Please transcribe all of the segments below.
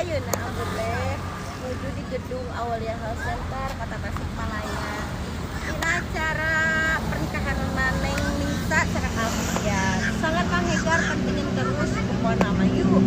ayeuna alhamdulillah menuju di gedung Aulia Health Center Kota Tasikmalaya. Dina acara pernikahan Maneng Nisa Cakak Alfian. Sangat panghegar pentingin terus pokona mah yuk.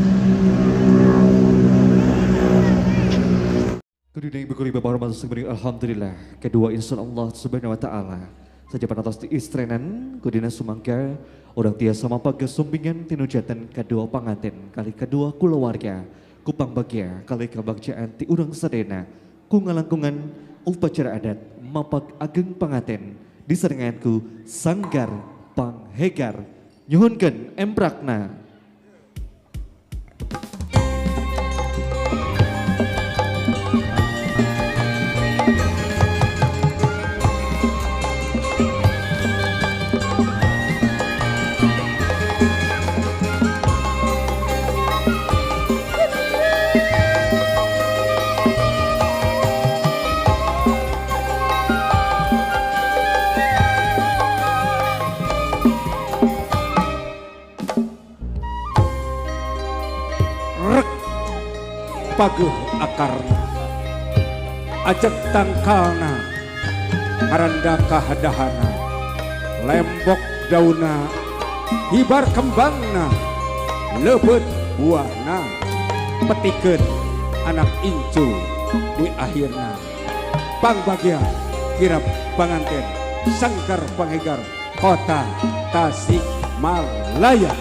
Kedua berkuli bapak hormat sebenarnya alhamdulillah. Kedua insya Allah subhanahu wa ta'ala. Saja panatos di istrenan, kudina sumangga, orang tiasa mapaga sumbingan tinujatan kedua pangantin, kali kedua keluarga, kupang bagia, kali kebagjaan ti urang sedena, kungalangkungan upacara adat, mapag ageng pangantin, diserenganku sanggar panghegar, nyuhunkeun emprakna. Paguh akarna ajak tangkalna haranda kahadahana lembok dauna hibar kembangna lebet buahna petikeun anak incu di akhirna pangbagia kirap panganten sangkar panghegar kota Tasikmalaya.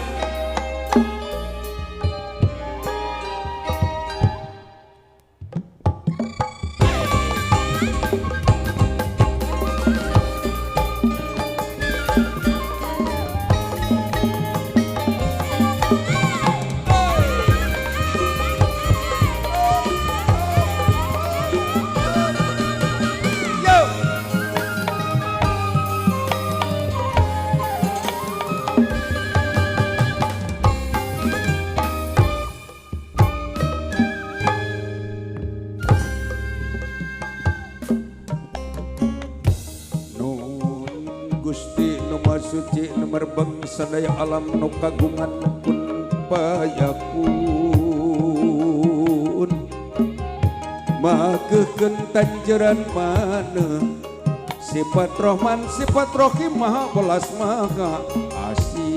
Gusti Numa suci nomor bangsa daya alam nu kagungan pun payakun makeukeun tanjeran mana sifat Rahman sifat Rahim maha belas maha asih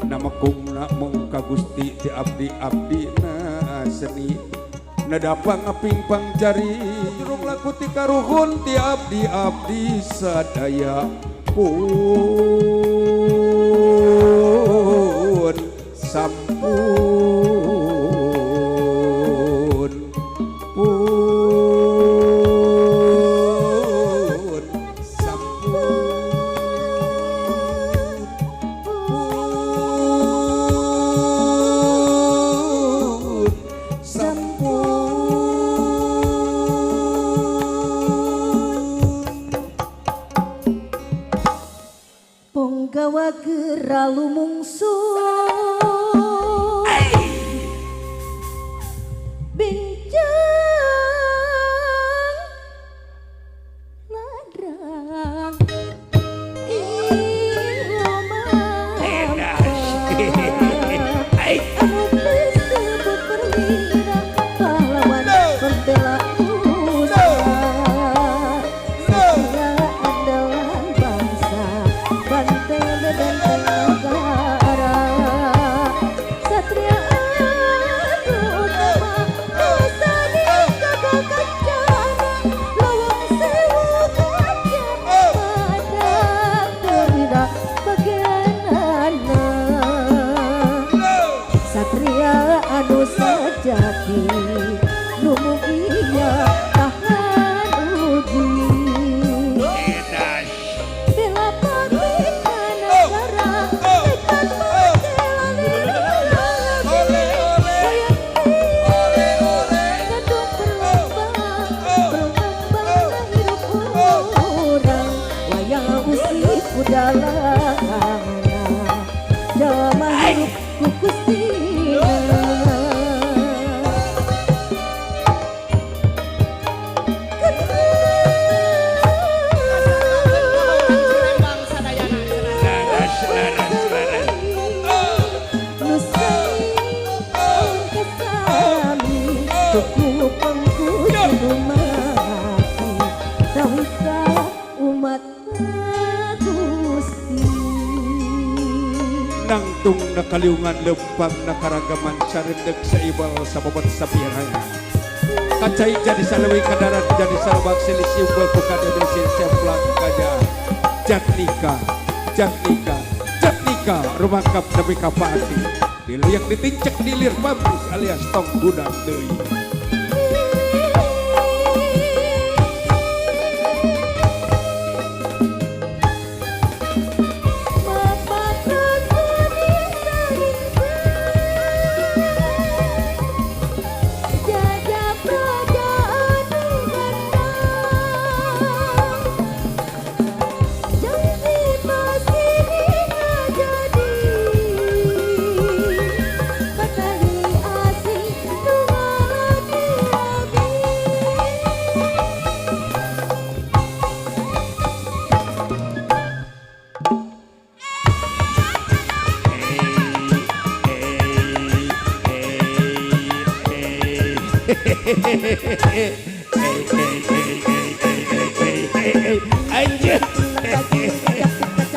nama kumna mung ka Gusti ti abdi-abdina seni nadapang pingpang jari jurung laku ti karuhun ti abdi-abdi sadaya pun sampun pun sampun pun sampun Ponggawa gera lumungsun bincang ladrang ilmu anu disebut perwira pahlawan pembela usaha setia andalan bangsa banteng dan negara satria anu utama dosa di kakak kancana lawang sewu kaca pada perwira bagianana satria anu sejati nu mugia tahan uji bela pamina negara ikan wayang usip udalana jalma hidup kukustina nangtung nakaliungan lempang nakaragaman sarendek saibal sababat sapiraya kacai jadi salawi kadarat jadi salbak silisium bukan desin semplak kaja jatnika rumah kap nabi kapati diliak ditincek dilir babus alias tong budak deui.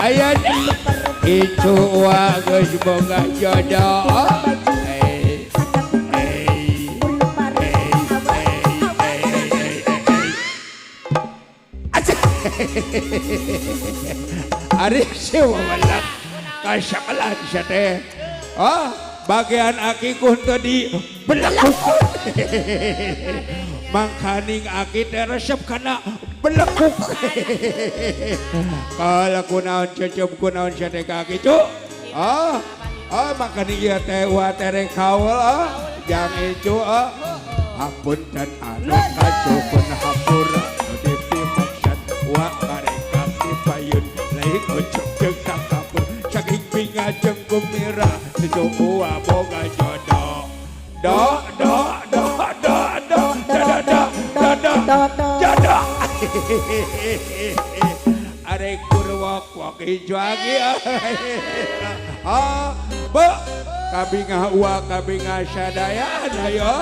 Ayan itu geus boga jodoh. Ari sewa walak kasakalan siya teh. Bagian aki kunto di belakuk. Mangkaning aki teh resep kana belakuk. Kalau kunaon cecep kunaon siya teh kaki cu. Mangkaning ieu teh wa tereng kaul jang icu Hapun dan anu kacupun hapura Dipi maksad wa kareka dipayun lain ucap jeung takapur saking pinga jeung gumira sejuku wa boga jodoh jodoh arek kurwak wak hijwagi be kabinga uwa kabinga sadayana yo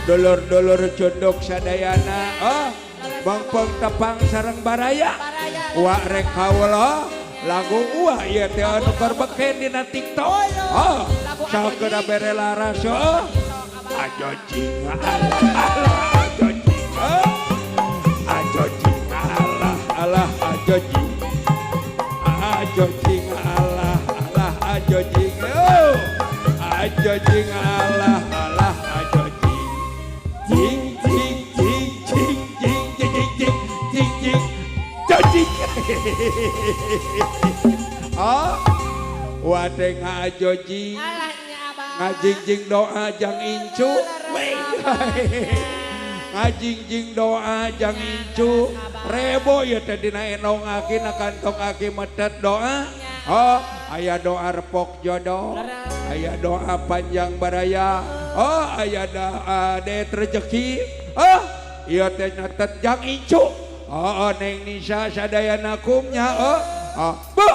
dolor-dolor condok sadayana bangpeng tepang sareng baraya uwa rek kawula lagu uwa ieu teh anu berbeken dina TikTok sakeuna bere laras ajojing Allah ajojing Allah ajojing jing jojing wade ngajojing ngajingjing doa jang incu ngajingjing doa jang incu rebo ya teh dina enong aki na kantong aki metet doa aya doa repok jodoh aya doa panjang baraya aya doa det rezeki ieu teh nyatet jang incu neng Nisa sadayana kumnya bu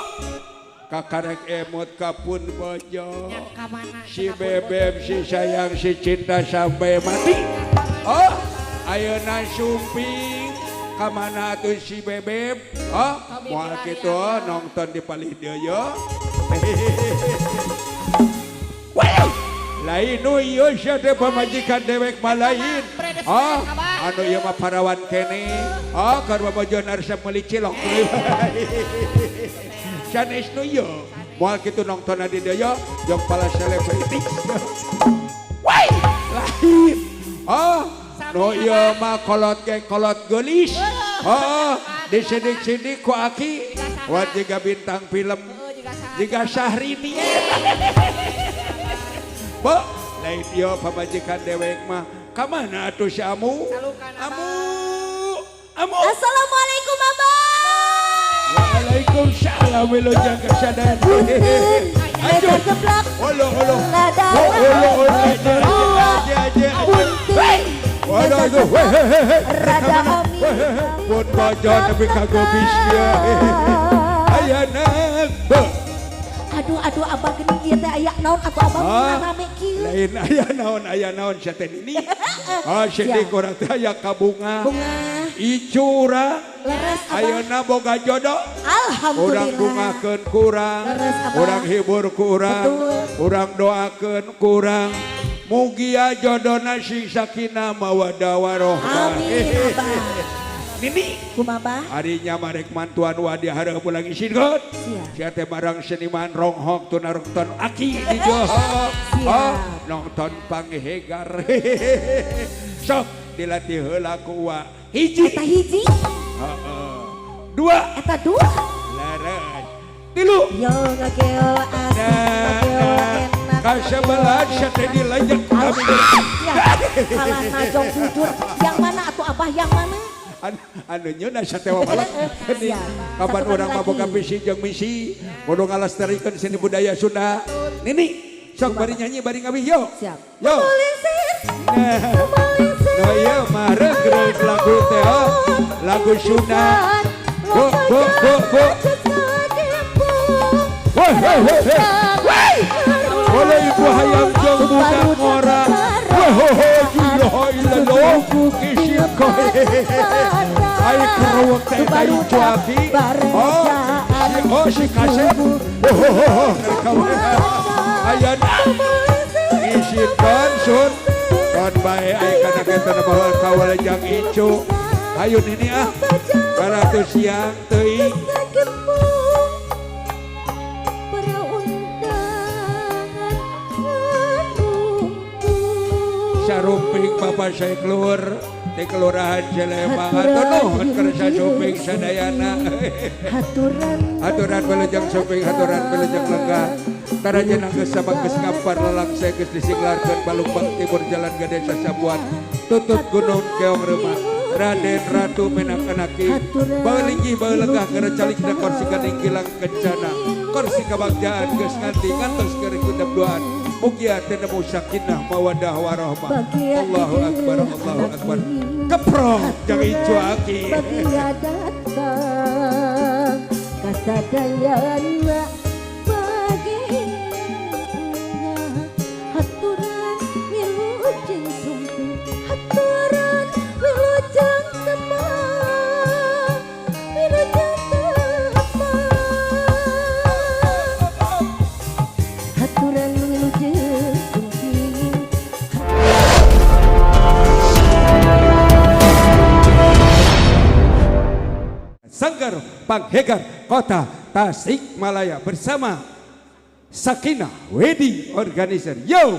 kakarek emot kapun bojo si bebeb si sayang si cinta sampai mati ayeuna sumping kamana tuh si bebeb moal kitu nonton di palih deui lain nu ieu sia teh pamajikan dewek malain anu ieu mah parawan kene keur bobojon resep meuli cilok sanes nu ieu moal kitu nonton di dieu jeung pala selebritis lain nu ieu mah kolot gelis di sidik-sidik ku aki wat jiga bintang film jiga Syahrini Bo, lain ieu pamajikan dewek mah kamana atuh si Amu? Amu. Assalamualaikum Mama. Waalaikumsalam wilujeng kesadaan. Ayo Geblak. Holo. Waduh itu. Rada Ami. Pun bojo tapi kagok bisnya. Ayana. aduh abah gini ieu teh aya naon atuh abah Ah, rame kieu. lain aya naon sia teh ini. Sedih kurang teh aya kabunga. Bunga Icura leres abah. ayeuna boga jodoh. Urang Alhamdulillah. dungakeun kurang, Leres, Abah. urang hibur kurang, Betul. urang doakeun kurang. Mugia jodohna sing sakinah mawaddah warahmah. Amin abah. Nini Kumaha? harinya marek mantuan wadi hareup ulang isinkeun. Siap. Sia teh barang seniman ronghok tuna nonton aki di johok. Siap. Nonton panghegar. Sok dilatih heula ku wa. Hiji. Eta hiji, Heeh. Dua. eta dua. Laras. Tilu. Yo ngakeo asik, ngakeo enak. Kasebelah sia teh dilejek kami. Kalah najong jujur. Yang mana atuh abah yang mana? Anu nyeuna sia teh malah. Siap. Kapan Satu orang lagi. maboga visi jeung misi kudu ngalestarikeun seni budaya Sunda. Nini sok bari nyanyi bari ngabih yo. Siap. Yo. Nah iya mah regreg lagu teh oh. Lagu Sunda. Bu. Woi. Oleh ibu hayam jeung budak ngora. Woi ilallah kisih koe. Ai keruwek teh tai cuaki. Oh si kasep. Ayana. Isipkan sun. Kon bae ai kana kita bawa kawal jang icu. Ayo nini ah. Karatu siang teuing. Sarumping Bapak saya keluar di kelurahan Cilembang atuh kerja sumping sadayana. Aturan belejang sumping aturan belejang lenggah. Tarajan geus geus ngapar lelang saya geus disinglarkeun Balungbang Timur Jalan Gede Sasabuan tutut Gunung Keong Remah. Raden Ratu menak-anaki balingi balenggah keur calik da kursi gading gilang kencana kursi kabagjaan geus nganti ngantos keur kudep doaan mugia teu nemu sakinah mawaddah warahmah. Allahu akbar Allahu akbar. Keprong jang ijo aki. Bagia datang kasadayan haturan wilujeng sumping haturan wilujeng temang haturan wilujeng sumping. Sanggar Panghegar Kota Tasikmalaya bersama Sakinah Wedding Organizer. Yo.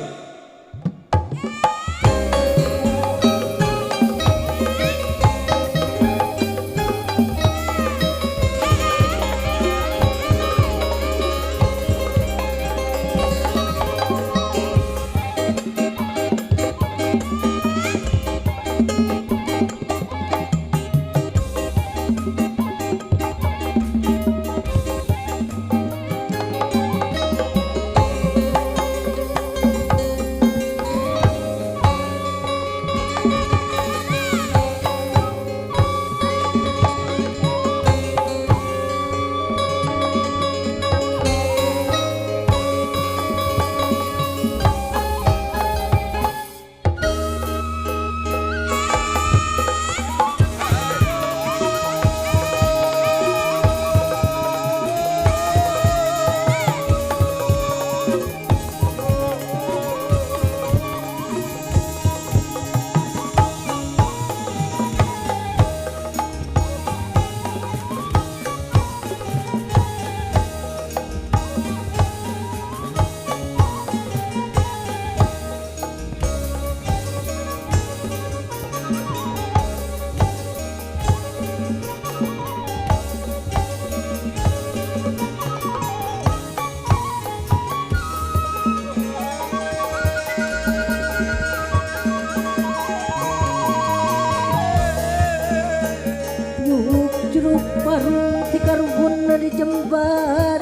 dijembar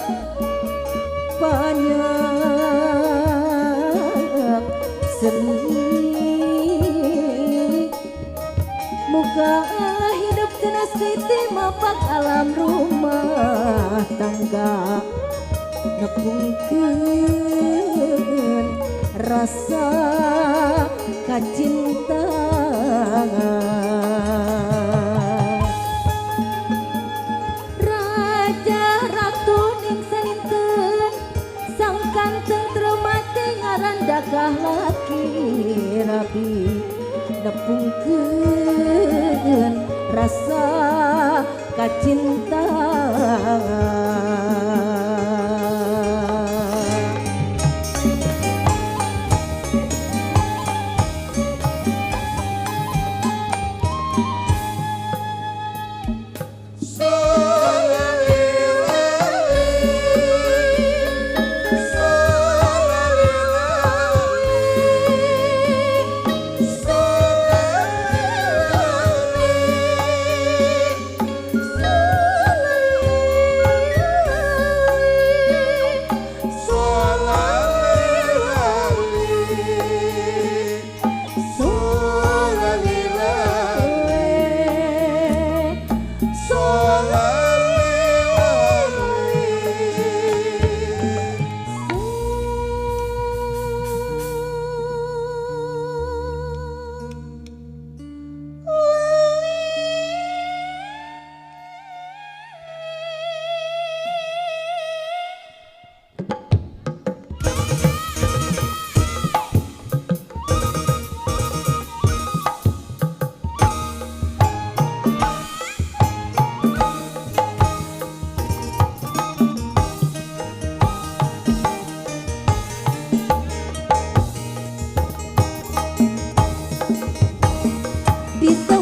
banyak seni muka hidup tenas siti mapak alam rumah tangga nepungkeun rasa kacintaan. Raja ratu ning salinteun sang kanteng tremate ngaran dakah laki rabi nepungkeun rasa kacintaan.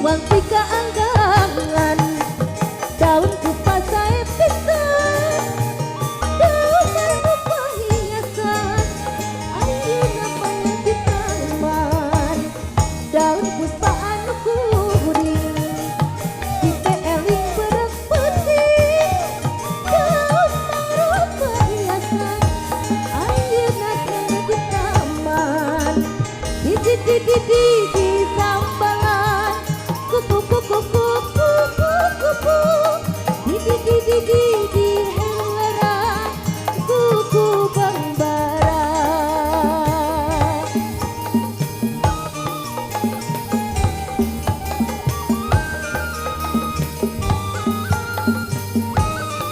Wanti keanggangan daun kupasae pisan, daun berupa hiasan ayeuna pangan di taman, daun puspa anu kuring dikeling beurang putih, daun berupa hiasan ayeuna pangan di taman, di sambalan kupu kupu kupu kupu di helera kuku bangbara.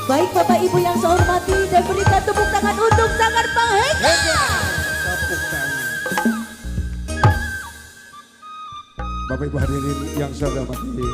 Baik Bapak Ibu yang saya hormati dan berikan tepuk tangan untuk Sanggar Panghega. Tepuk tangan. Bapak Ibu hadirin yang saya hormati,